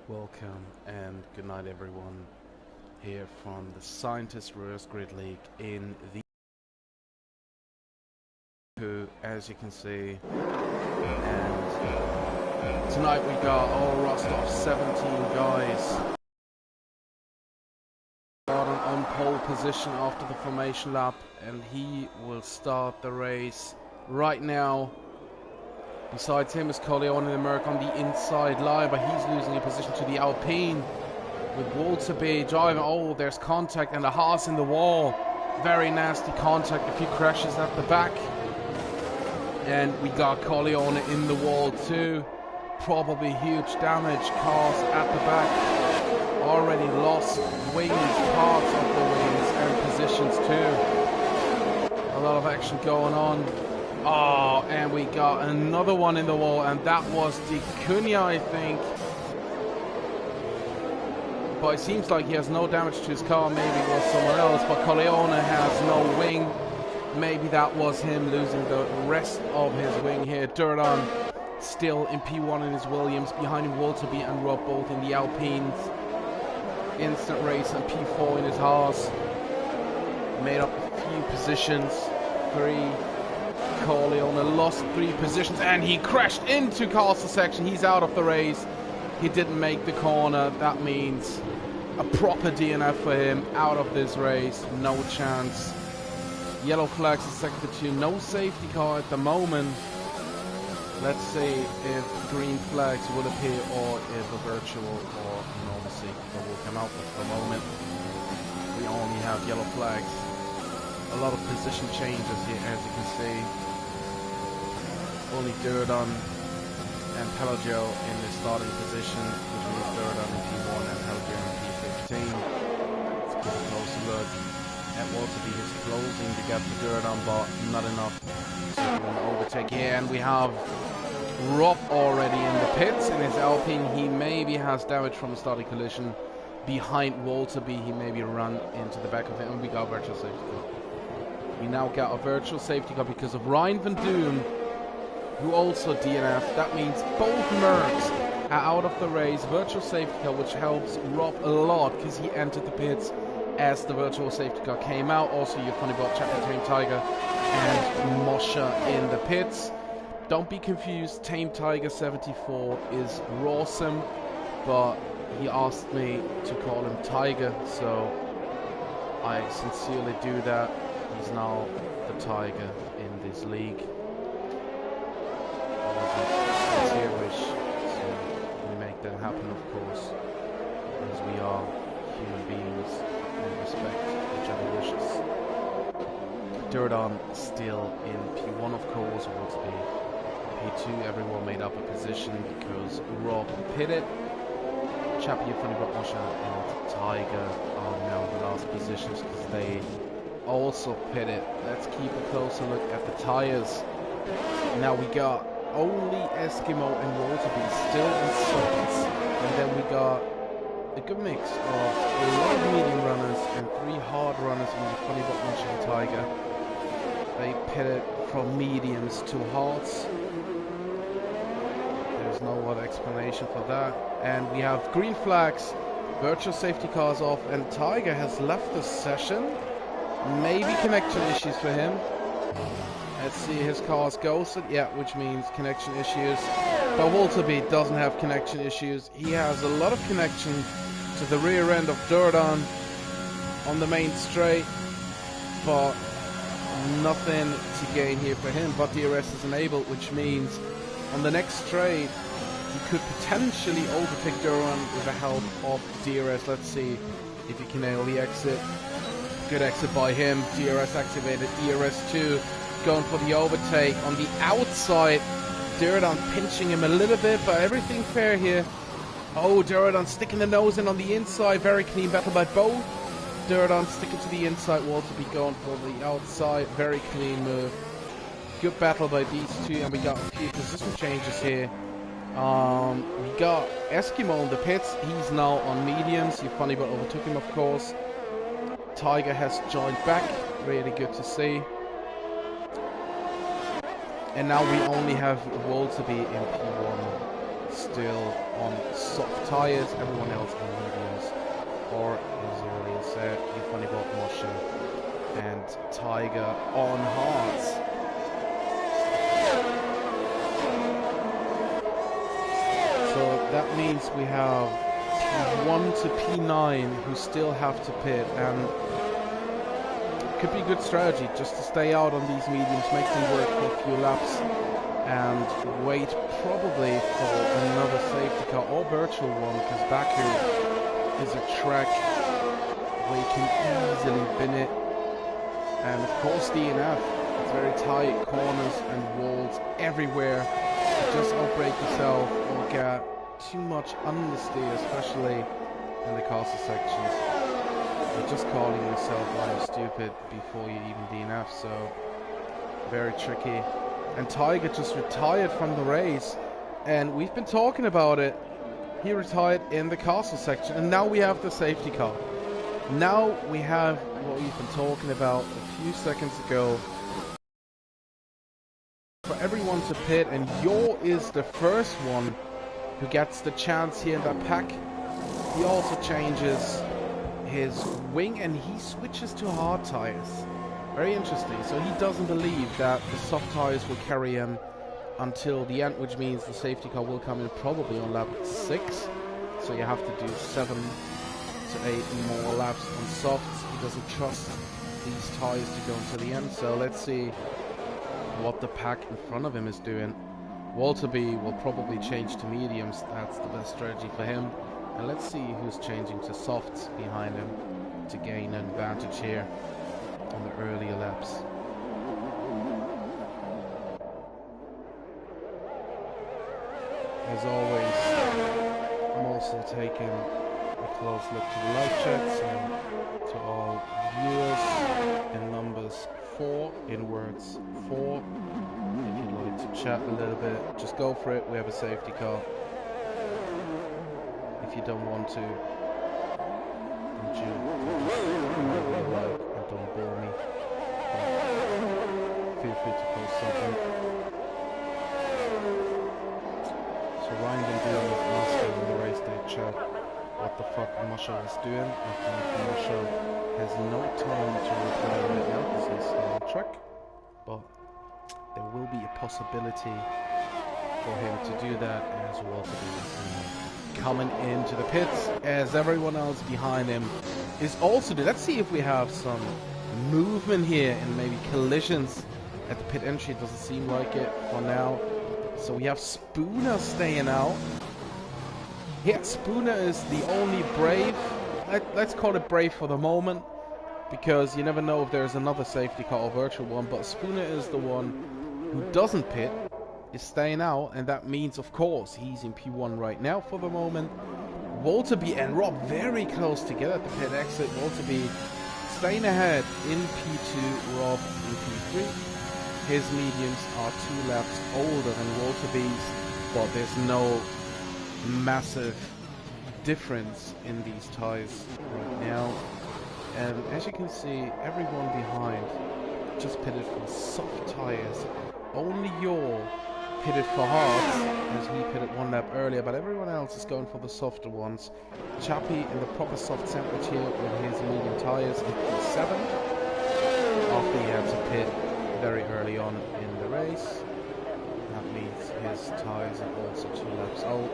Welcome and good night, everyone. Here from the Scientist Reverse Grid League in the Baku, as you can see. And tonight we got our roster of 17 guys. On pole position after the formation lap, and he will start the race right now. Besides him is Corleone and Merck on the inside line, but he's losing a position to the Alpine. With Walterby driving, oh, there's contact and a Haas in the wall. Very nasty contact, a few crashes at the back. And we got Corleone in the wall too. Probably huge damage, cars at the back. Already lost wings, parts of the wings and positions too. A lot of action going on. Oh, and we got another one in the wall, and that was the Cunha, I think. But it seems like he has no damage to his car. Maybe it was someone else, but Corleone has no wing. Maybe that was him losing the rest of his wing here. Durdan still in P1 in his Williams. Behind him, Walterby and Rob both in the Alpines. Instant race and P4 in his Haas. Made up a few positions. Corleone lost 3 positions and he crashed into Castle section. He's out of the race. He didn't make the corner. That means a proper DNF for him. Out of this race. No chance. Yellow flags is second to 2. No safety car at the moment. Let's see if green flags will appear or if a virtual or normal safety car will come out. But for the moment, we only have yellow flags. A lot of position changes here, as you can see. Only Durdan and Pelagio in the starting position, which means Durdan in P1 and Pelagio in P15. Let's get a closer look at Walterby, who's closing the gap to Durdan, but not enough to overtake here. And we have Rob already in the pits in his Alpine. He maybe has damage from a starting collision behind Walterby. He maybe run into the back of him, and we got a virtual safety car. We now got a virtual safety car because of Ryan Van Doom, who also DNF. That means both Mercs are out of the race. Virtual safety car, which helps Rob a lot because he entered the pits as the virtual safety car came out. Also, your funny bot champion Tame Tiger and Moshe in the pits. Don't be confused, Tame Tiger 74 is Rawsome, but he asked me to call him Tiger, so I sincerely do that. He's now the Tiger in this league. Sincere wish, so we make that happen, of course, because we are human beings and respect each other's wishes. Durdan still in P1, of course, wants to be P2. Everyone made up a position because Rob pitted. Chappie, Funny Rob, Moshe and Tiger are now the last positions because they also pitted. Let's keep a closer look at the tires. Now we got only Eskimo and Walterby still in seconds, and then we got a good mix of a lot of medium runners and 3 hard runners in the Funny Bot Munch and Tiger. They pitted from mediums to hards. There's no other explanation for that. And we have green flags, virtual safety cars off, and Tiger has left the session. Maybe connection issues for him. Let's see, his car's ghosted. Yeah, which means connection issues. But Walterby doesn't have connection issues. He has a lot of connection to the rear end of Durdan on the main straight, but nothing to gain here for him. But DRS is enabled, which means on the next straight he could potentially overtake Durdan with the help of DRS. Let's see if he can nail the exit. Good exit by him. DRS activated. DRS 2 going for the overtake on the outside. Durdan pinching him a little bit, but everything fair here. Oh, Durdan sticking the nose in on the inside. Very clean battle by both. Durdan sticking to the inside. Walterby going for the outside. Very clean move. Good battle by these two, and we got a few position changes here. We got Eskimo in the pits. He's now on mediums. You funny but overtook him, of course. Tiger has joined back. Really good to see. And now we only have Walterby in P1. still on soft tires, everyone else on mediums. Or, as you already said, you funny about Moshe and Tiger on hards. So that means we have P1 to P9 who still have to pit, and it could be a good strategy just to stay out on these mediums, make them work for a few laps, and wait probably for another safety car or virtual one, because Baku is a track where you can easily bin it. And of course DNF, it's very tight, corners and walls everywhere. Just outbrake yourself or get too much understeer, especially in the castle sections. You're just calling yourself lying stupid before you even DNF, so very tricky. And Tiger just retired from the race, and we've been talking about it. He retired in the castle section, and now we have the safety car. Now we have what we've been talking about a few seconds ago. For everyone to pit, and Yor is the first one who gets the chance here in that pack. He also changes his wing and he switches to hard tires. Very interesting. So he doesn't believe that the soft tires will carry him until the end, which means the safety car will come in probably on lap 6. So you have to do 7 to 8 more laps on softs. He doesn't trust these tires to go until the end. So let's see what the pack in front of him is doing. Walter B will probably change to mediums. That's the best strategy for him. And let's see who's changing to softs behind him to gain an advantage here on the earlier laps. As always, I'm also taking a close look to the live chats and to all viewers in numbers 4, in words 4. If you'd like to chat a little bit, just go for it. We have a safety car. If you don't want to, then you like and don't bore me. But feel free to post something. So Ryan been dealing with Moshe in the race day chat. What the fuck Moshe was doing. I think Moshe has no time to reply right now because he's on track. But there will be a possibility for him to do that as well. To be coming into the pits as everyone else behind him is also doing. Let's see if we have some movement here and maybe collisions at the pit entry. It doesn't seem like it for now. So we have Spooner staying out. Yeah, Spooner is the only brave. Let's call it brave for the moment, because you never know if there's another safety car or virtual one. But Spooner is the one who doesn't pit, is staying out, and that means, of course, he's in P1 right now for the moment. Walter B and Rob very close together at the pit exit. Walter B staying ahead in P2, Rob in P3. His mediums are 2 laps older than Walter B's, but there's no massive difference in these tires right now. And as you can see, everyone behind just pitted for soft tires. Only Yor pitted for hards, as he pitted 1 lap earlier, but everyone else is going for the softer ones. Chappie in the proper soft sandwich here with his medium tires in P7, after he had to pit very early on in the race. That means his tires are also 2 laps old.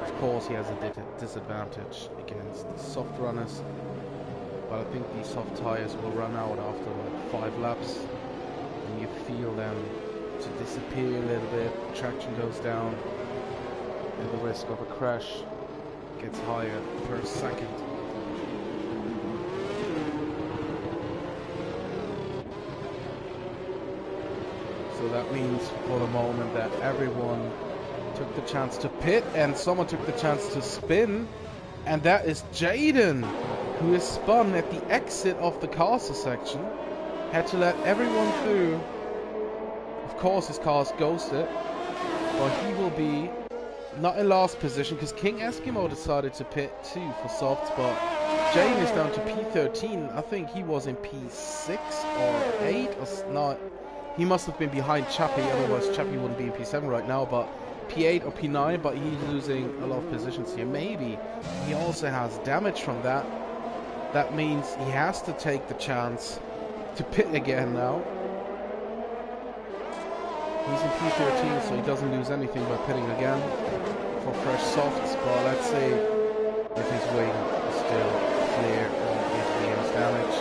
Of course he has a disadvantage against the soft runners, but I think these soft tires will run out after like 5 laps, and you feel them to disappear a little bit, traction goes down, and the risk of a crash gets higher per second. So that means for the moment that everyone took the chance to pit, and someone took the chance to spin, and that is Jaden, who is spun at the exit of the castle section. Had to let everyone through. Of course his car's ghosted, but he will be not in last position because King Eskimo decided to pit too for softs, but Jaden is down to P13. I think he was in P6 or 8 or not. He must have been behind Chappie, otherwise Chappie wouldn't be in P7 right now, but P8 or P9, but he's losing a lot of positions here. Maybe he also has damage from that. That means he has to take the chance to pit again now. He's in P13, so he doesn't lose anything by pitting again for fresh softs, but let's see if his wing is still clear or if he has damage.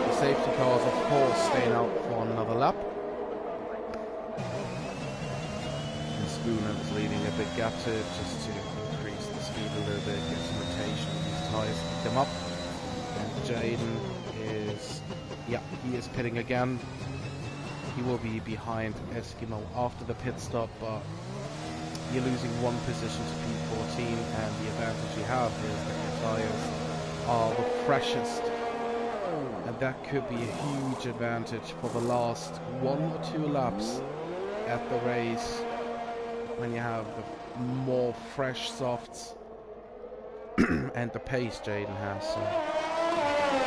The safety cars, of course, staying out for another lap. And Spooner is leaving a big gap to it just to increase the speed a little bit, get some rotation, use tyres, pick them up. And Jaden is, yeah, he is pitting again. He will be behind Eskimo after the pit stop, but you're losing one position to P14, and the advantage you have is that your tyres are the freshest, and that could be a huge advantage for the last 1 or 2 laps at the race when you have the more fresh softs and the pace Jaden has, so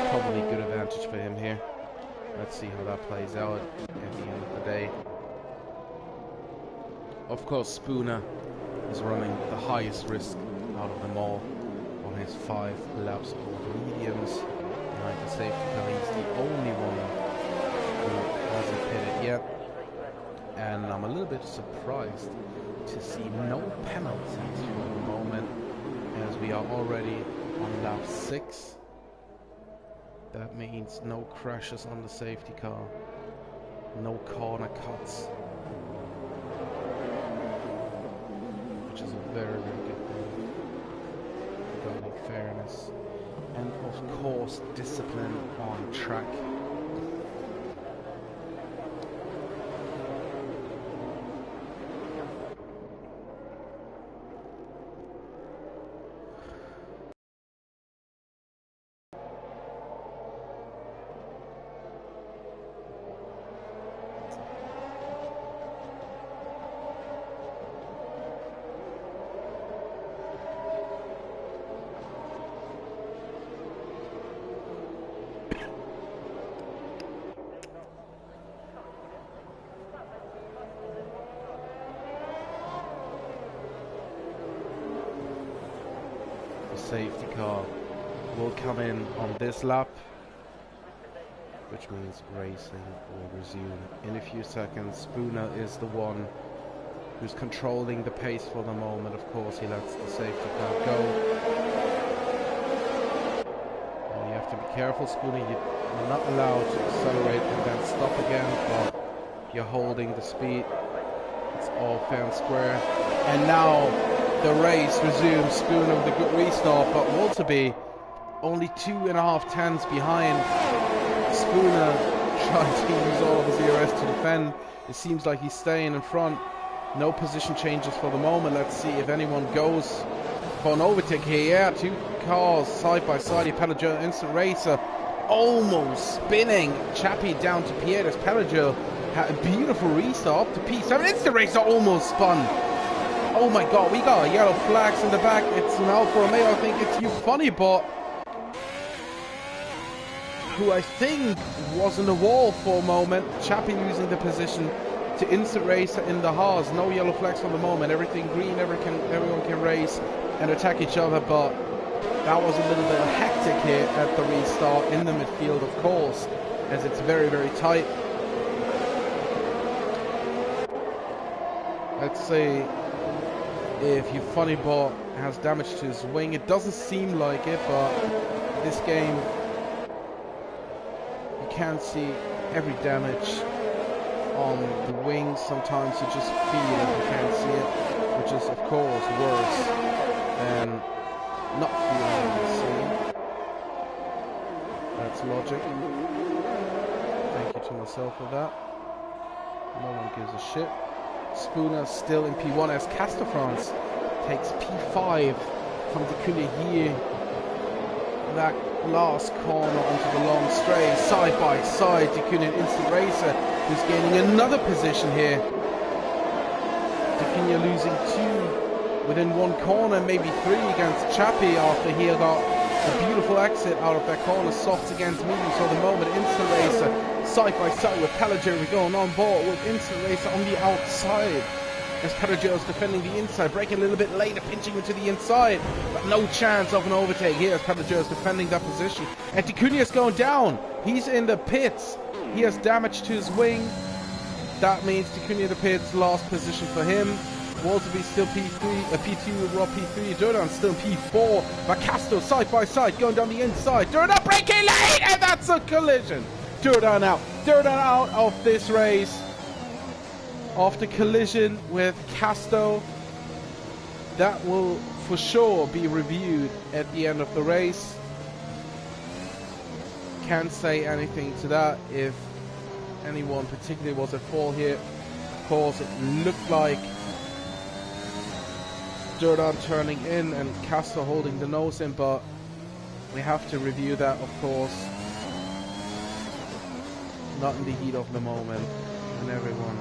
probably a good advantage for him here. Let's see how that plays out at the end of the day. Of course, Spooner is running the highest risk out of them all on his 5 laps of mediums. Behind the safety car, he's the only one who hasn't pitted yet. And I'm a little bit surprised to see no penalties for the moment, as we are already on lap 6. That means no crashes on the safety car, no corner cuts, which is a very, very good thing regarding fairness, and of course discipline on track. Safety car will come in on this lap, which means racing will resume in a few seconds. Spooner is the one who's controlling the pace for the moment. Of course, he lets the safety car go. And you have to be careful, Spooner. You're not allowed to accelerate and then stop again, but you're holding the speed. It's all fair and square. And now the race resumes. Spooner with a good restart, but Walterby only 2.5 tenths behind. Spooner trying to use all of his ERS to defend. It seems like he's staying in front. No position changes for the moment. Let's see if anyone goes for an overtake here. Yeah, 2 cars side by side. Pelagio, instant racer, almost spinning Chappie down to Pieters. Pelagio had a beautiful restart up to P7. Instant racer almost spun. Oh my god, we got yellow flags in the back. It's an Alfa Romeo. I think it's Funny-Bot, who I think was in the wall for a moment. Chappie losing the position to instant racer in the Haas. No yellow flags for the moment. Everything green. Everyone can race and attack each other, but that was a little bit hectic here at the restart in the midfield, of course, as it's very, very tight. Let's see if Funny-Bot has damage to his wing. It doesn't seem like it, but this game you can't see every damage on the wings. Sometimes you just feel it, you can't see it, which is of course worse than not feeling it and seeing. That's logic. Thank you to myself for that. No one gives a shit. Spooner still in P1 as Castor France takes P5 from the Coulee here. That last corner onto the long straight, side by side. Dekunin instant racer who's gaining another position here. Dekunin losing 2 within 1 corner, maybe 3 against Chappie after he got a beautiful exit out of that corner. Softs against mediums for the moment. Instant racer side by side with Pelagio. We're going on board with instant racer on the outside. as Patago's defending the inside, braking a little bit later, pinching into the inside, but no chance of an overtake here as Patago's defending that position. And Cunha's going down. He's in the pits. He has damage to his wing. That means Cunha the pits, last position for him. Walterby still P3, P2, Rob P3, Durdan still P4. Vacasto side by side going down the inside. Durdan braking late, and that's a collision. Durdan out. Durdan out of this race. After collision with Casto, that will for sure be reviewed at the end of the race. Can't say anything to that if anyone particularly was at fault here. Of course, it looked like Durdan turning in and Casto holding the nose in, but we have to review that, of course. Not in the heat of the moment, when everyone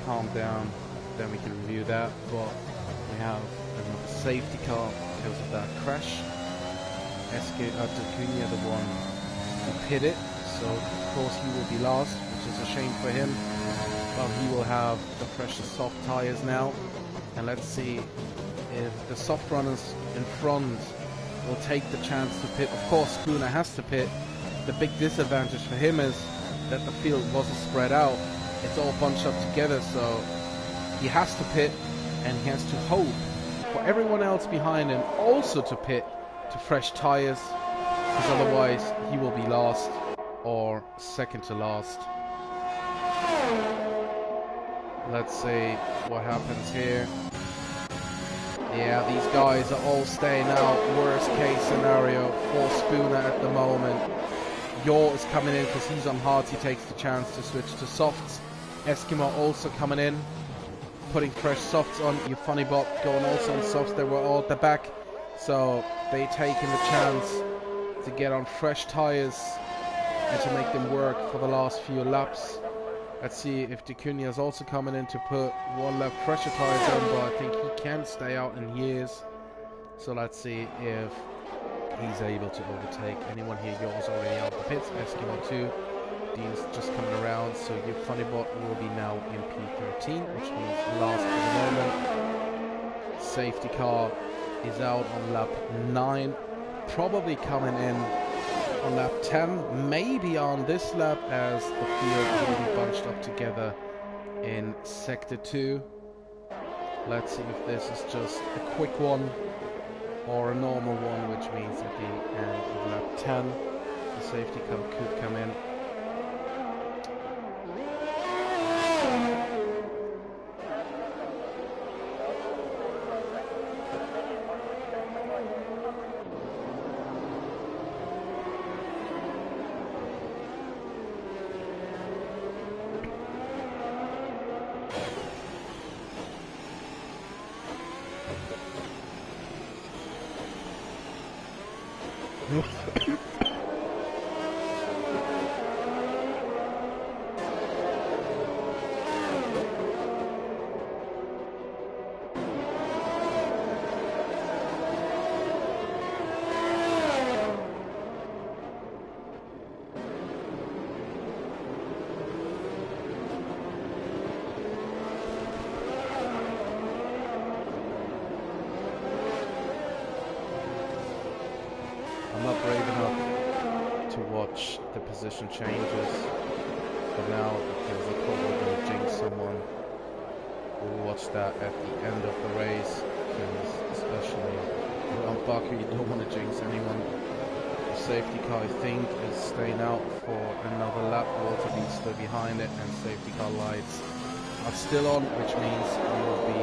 calm down, then we can review that. But we have another safety car because of that crash. Cunha the one who pitted, so of course he will be last, which is a shame for him. But he will have the freshest soft tires now, and let's see if the soft runners in front will take the chance to pit. Of course Spooner has to pit. The big disadvantage for him is that the field wasn't spread out. It's all bunched up together, so he has to pit, and he has to hope for everyone else behind him also to pit to fresh tires, because otherwise he will be last or second to last. Let's see what happens here. Yeah, these guys are all staying out. Worst case scenario for Spooner at the moment. Yaw is coming in because he's on hards. He takes the chance to switch to softs. Eskimo also coming in, putting fresh softs on. You funny bot going also on softs. They were all at the back, so they taking the chance to get on fresh tires and to make them work for the last few laps. Let's see if Cunha is also coming in to put one lap fresher tires on, but I think he can stay out in years. So let's see if he's able to overtake anyone here. Yaw's already out the pits. Eskimo 2. Dean's just coming around, so your funny bot will be now in P13, which means last for the moment. Safety car is out on lap 9, probably coming in on lap 10, maybe on this lap, as the field will be bunched up together in sector 2. Let's see if this is just a quick one or a normal one, which means at the end of lap 10 the safety car could come in. I'm not brave enough to watch the position changes for now, because I'm probably going to jinx someone. We'll watch that at the end of the race, because especially around Baku you don't want to jinx anyone. The safety car, I think, is staying out for another lap. Waterbeat's still behind it, and safety car lights are still on, which means we will be...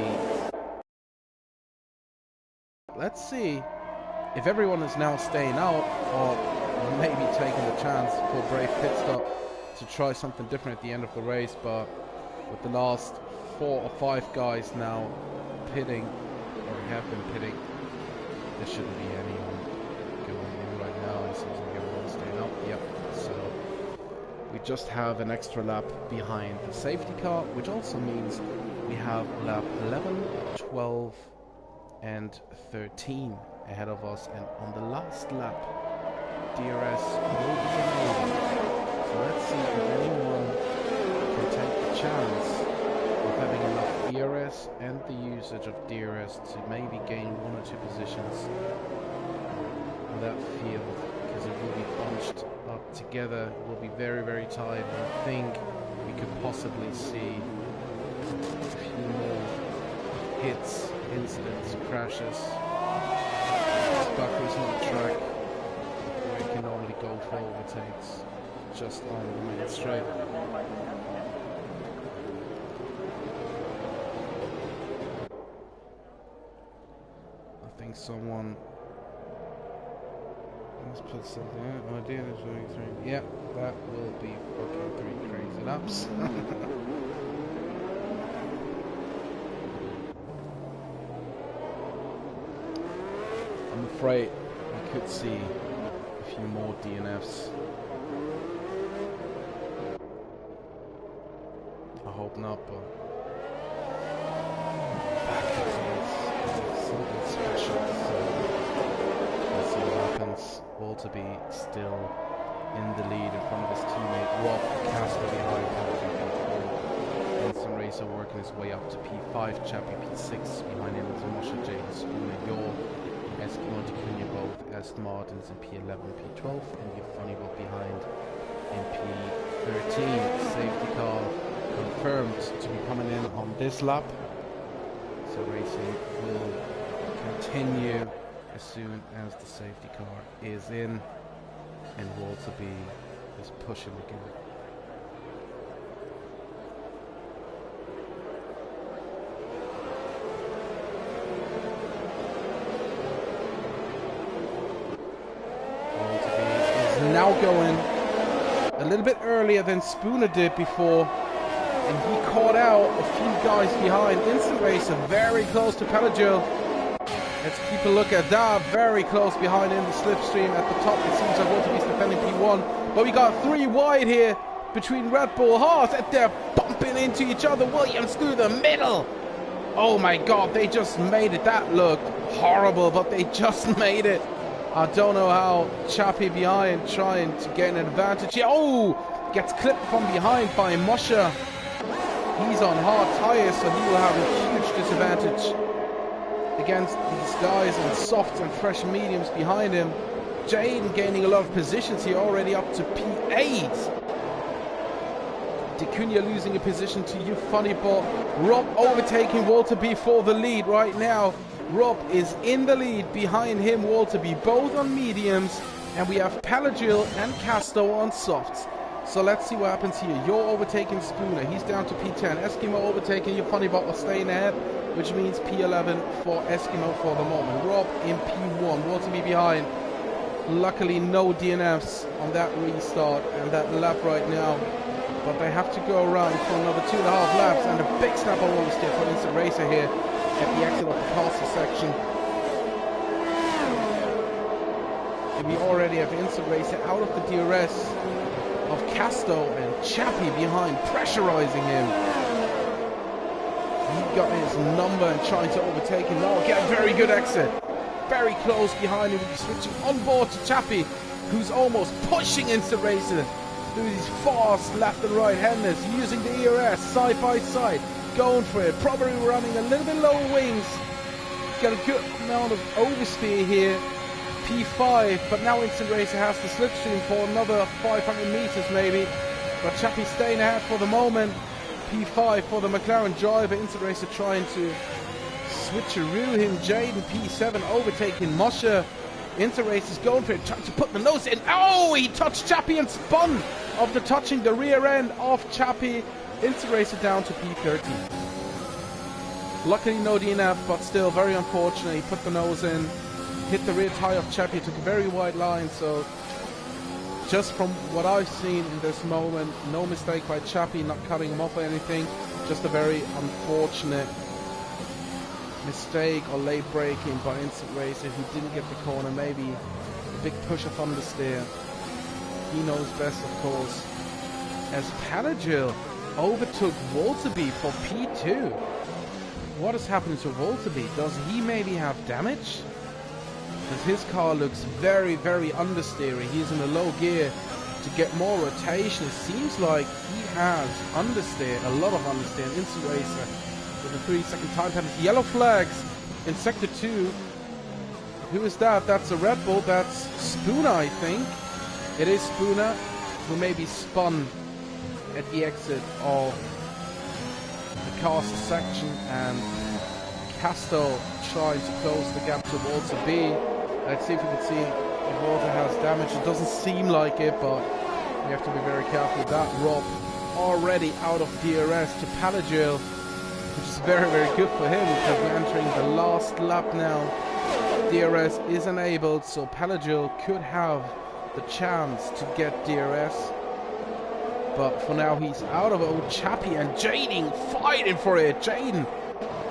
Let's see if everyone is now staying out, or maybe taking the chance for a brave pit stop to try something different at the end of the race. But with the last 4 or 5 guys now pitting, or have been pitting, there shouldn't be anyone going in right now. It seems like everyone's staying out. Yep, so we just have an extra lap behind the safety car, which also means we have lap 11, 12 and 13 ahead of us, and on the last lap DRS will be enabled. So let's see if anyone can take the chance of having enough ERS and the usage of DRS to maybe gain 1 or 2 positions on that field, because it will be bunched up together. It will be very, very tight, and I think we could possibly see a few more hits, incidents, crashes. Baku is not a track where you can normally go for overtakes just on the main straight. I think someone has put something out. Oh dear, there's only 3. Yeah, that will be fucking 3 crazy laps. I'm afraid we could see a few more DNFs. I hope not, but Baku is something special. So let's see what happens. Walter B still in the lead in front of his teammate Rob Casper behind him. Einstein Racer working his way up to P5, Chappie P6 behind him is Moshe Jaden Spooner, Yor, Eskimo Dacunia both Aston Martins in P11, P12, and your funny boat behind in P13. Safety car confirmed to be coming in on this lap, so racing will continue as soon as the safety car is in, and Walter B is pushing again. Walter B is now going a little bit earlier than Spooner did before, and he caught out a few guys behind. Instant Racer very close to Pelagil. Let's keep a look at that. Very close behind in the slipstream. At the top, it seems like Walter B's defending P1. But we got 3 wide here between Red Bull Haas, and they're bumping into each other. Williams through the middle. Oh my God, they just made it. That looked horrible, but they just made it. I don't know how Chappie behind trying to get an advantage here. Oh, gets clipped from behind by Moshe. He's on hard tires, so he will have a huge disadvantage against these guys on softs and fresh mediums behind him. Jaden gaining a lot of positions here, already up to P8. Dacunia losing a position to you, funny ball. Rob overtaking Walter B for the lead right now. Rob is in the lead, behind him Walter B, both on mediums, and we have Pelagil and Casto on softs. So let's see what happens here. You're overtaking Spooner, he's down to P10. Eskimo overtaking your funny bottle, staying ahead, which means P11 for Eskimo for the moment. Rob in P1, Walter B behind. Luckily no DNFs on that restart and that lap right now, but they have to go around for another 2.5 laps, and a big snap on oversteer for Instant Racer here at the exit of the Castle section. And we already have Instant Racer out of the DRS of Casto, and Chappie behind, pressurizing him. He got his number and trying to overtake him. Now get a very good exit. Very close behind him. He's switching on board to Chappie, who's almost pushing Instant Racer through these fast left and right handers, using the ERS side by side, going for it. Probably running a little bit lower wings. Got a good amount of oversteer here. P5, but now Instant Racer has the slipstream for another 500 meters maybe, but Chappie staying ahead for the moment. P5 for the McLaren driver. Instant Racer trying to switcheroo him. Jaden P7 overtaking Moshe. Instant Racer's going for it, trying to put the nose in. Oh, he touched Chappie and spun after touching the rear end of Chappie. Instant Racer down to P13. Luckily no DNF, but still very unfortunate. He put the nose in, hit the rear tire of Chappie, took a very wide line. So just from what I've seen in this moment, no mistake by Chappie, not cutting him off or anything, just a very unfortunate mistake or late braking by Instant Racer, who didn't get the corner. Maybe a big push of understeer. He knows best, of course. As Pelagil overtook Walter B for P2. What is happening to Walter B? Does he maybe have damage? Because his car looks very, very understeery. He's in a low gear to get more rotation. It seems like he has understeer, a lot of understeer, an instant racer with a 3-second time penalty. Yellow flags in sector 2. Who is that? That's a Red Bull. That's Spooner, I think. It is Spooner, who may be spun at the exit of the caster section, and Casto trying to close the gap to Walter B. Let's see if we can see if Walter has damage. It doesn't seem like it, but we have to be very careful. That Rob already out of DRS to Palagil, which is very, very good for him because we're entering the last lap now. DRS is enabled, so Palagil could have the chance to get DRS. But for now, he's out of it. Oh, Chappie and Jaden fighting for it. Jaden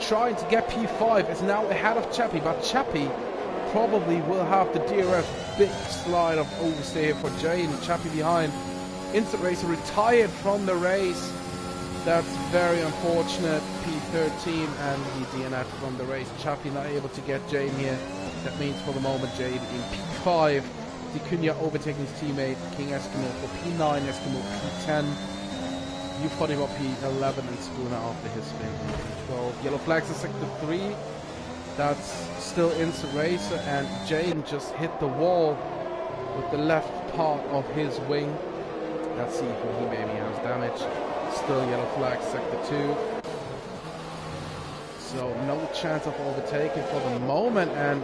trying to get P5 is now ahead of Chappie, but Chappie probably will have the DRS. Big slide of oversteer for Jaden. Chappie behind. Instant Racer retired from the race. That's very unfortunate. P13 and he DNF'd from the race. Chappie not able to get Jaden here. That means for the moment Jaden in P5. Dicunia overtaking his teammate King Eskimo for P9, Eskimo P10. U40 P11 and Spooner after his spin in P12. Yellow flags in sector 3. That's still Instant Racer, and Jaden just hit the wall with the left part of his wing. Let's see if he maybe has damage. Still yellow flag sector 2. So no chance of overtaking for the moment, and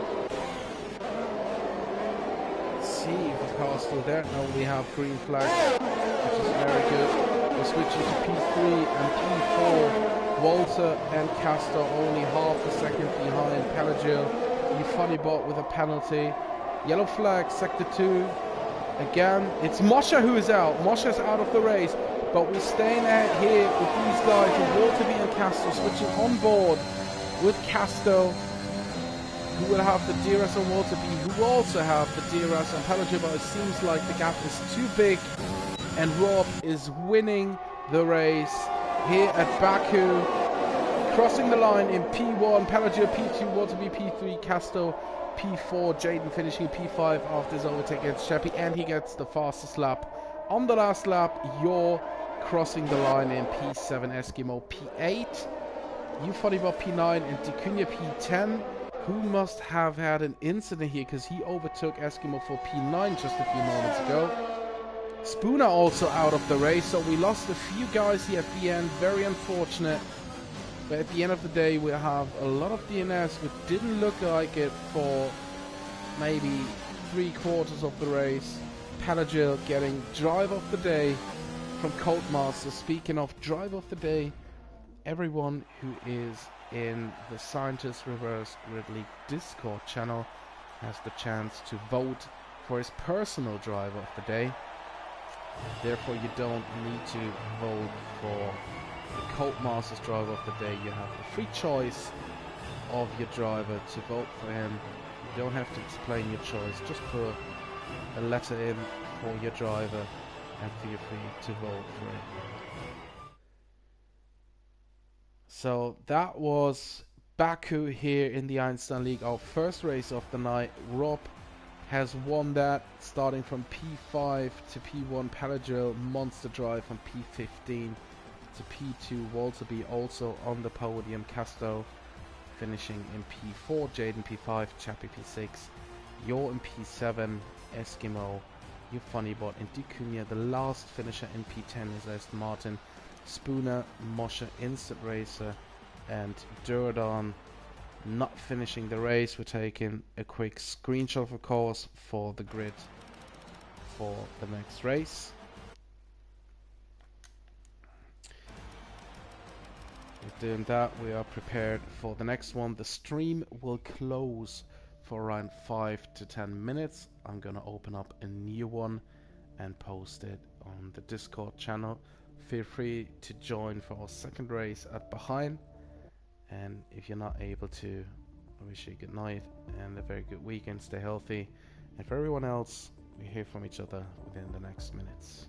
let's see if the car's still there. No, we have green flag, which is very good. We're switching to P3 and P4. Walter and Castor only half a second behind Palagil. You funny bot with a penalty. Yellow flag, sector 2. Again, it's Moshe who is out. Moshe's out of the race. But we're staying out here with these guys, with Walter B and Castor, switching on board with Castor, who will have the DRS on Walter B, who will also have the DRS on Palagil. But it seems like the gap is too big, and Rob is winning the race here at Baku, crossing the line in P1, Palagil P2, Walter B P3, Casto P4, Jaden finishing P5 after his overtake against Sheppy, and he gets the fastest lap. On the last lap, you're crossing the line in P7, Eskimo P8, U40 P9, and Dicunia P10, who must have had an incident here because he overtook Eskimo for P9 just a few moments ago. Spooner also out of the race, so we lost a few guys here at the end. Very unfortunate. But at the end of the day, we have a lot of DNS, which didn't look like it for maybe 3/4 of the race. Palagil getting drive of the day from Codemaster. Speaking of drive of the day, everyone who is in the Scientist Reverse Grid League Discord channel has the chance to vote for his personal driver of the day. Therefore, you don't need to vote for the Codemaster's driver of the day. You have the free choice of your driver to vote for him. You don't have to explain your choice. Just put a letter in for your driver and feel free to vote for it. So that was Baku here in the Einstein League, our first race of the night. Rob has won that, starting from P5 to P1. Palagil monster drive from P15 to P2. Walter B also on the podium. Casto finishing in P4. Jaden P5. Chappie P6. You're in P7. Eskimo, you funny bot, and Dicunia, the last finisher in P10 is Aston Martin. Spooner, Moshe, Instant Racer, and Durdon not finishing the race. We're taking a quick screenshot of course for the grid for the next race. We're doing that. We are prepared for the next one. The stream will close for around 5 to 10 minutes. I'm gonna open up a new one and post it on the Discord channel. Feel free to join for our second race at Bahrain. And if you're not able to, I wish you a good night and a very good weekend. Stay healthy. And for everyone else, we hear from each other within the next minutes.